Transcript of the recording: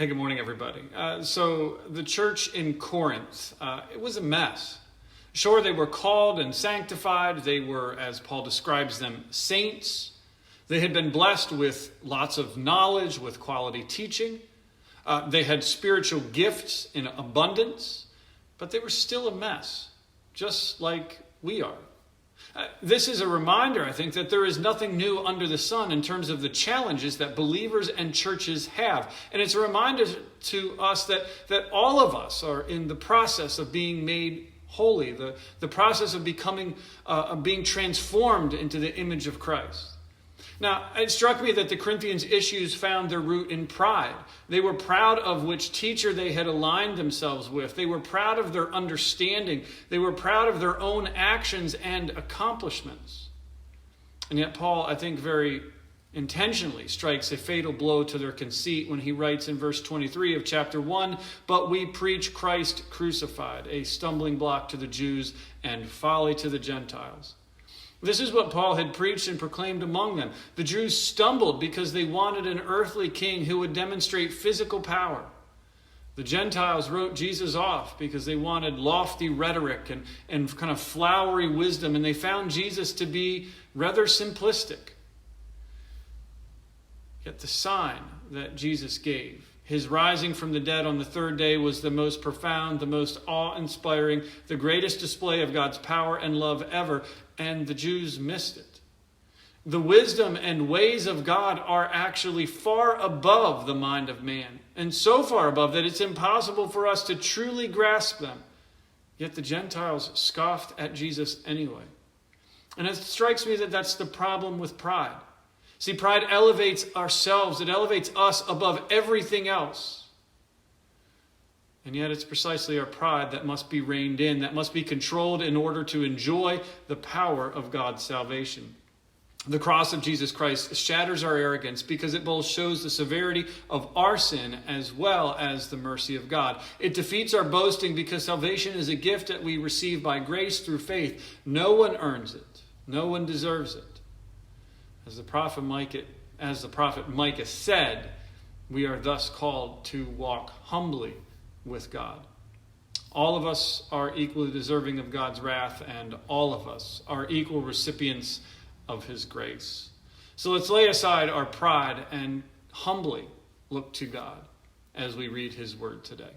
Hey, good morning, everybody. So the church in Corinth, it was a mess. Sure, they were called and sanctified. They were, as Paul describes them, saints. They had been blessed with lots of knowledge, with quality teaching. They had spiritual gifts in abundance, but they were still a mess, just like we are. This is a reminder, I think, that there is nothing new under the sun in terms of the challenges that believers and churches have. And it's a reminder to us that all of us are in the process of being made holy, the process of being transformed into the image of Christ. Now, it struck me that the Corinthians' issues found their root in pride. They were proud of which teacher they had aligned themselves with. They were proud of their understanding. They were proud of their own actions and accomplishments. And yet Paul, I think, very intentionally strikes a fatal blow to their conceit when he writes in verse 23 of chapter 1, "But we preach Christ crucified, a stumbling block to the Jews and folly to the Gentiles." This is what Paul had preached and proclaimed among them. The Jews stumbled because they wanted an earthly king who would demonstrate physical power. The Gentiles wrote Jesus off because they wanted lofty rhetoric and kind of flowery wisdom, and they found Jesus to be rather simplistic. Yet the sign that Jesus gave, his rising from the dead on the third day, was the most profound, the most awe-inspiring, the greatest display of God's power and love ever, and the Jews missed it. The wisdom and ways of God are actually far above the mind of man, and so far above that it's impossible for us to truly grasp them. Yet the Gentiles scoffed at Jesus anyway. And it strikes me that that's the problem with pride. See, pride elevates ourselves. It elevates us above everything else. And yet it's precisely our pride that must be reined in, that must be controlled in order to enjoy the power of God's salvation. The cross of Jesus Christ shatters our arrogance because it both shows the severity of our sin as well as the mercy of God. It defeats our boasting because salvation is a gift that we receive by grace through faith. No one earns it. No one deserves it. As the prophet Micah said, we are thus called to walk humbly with God. All of us are equally deserving of God's wrath, and all of us are equal recipients of his grace. So let's lay aside our pride and humbly look to God as we read his word today.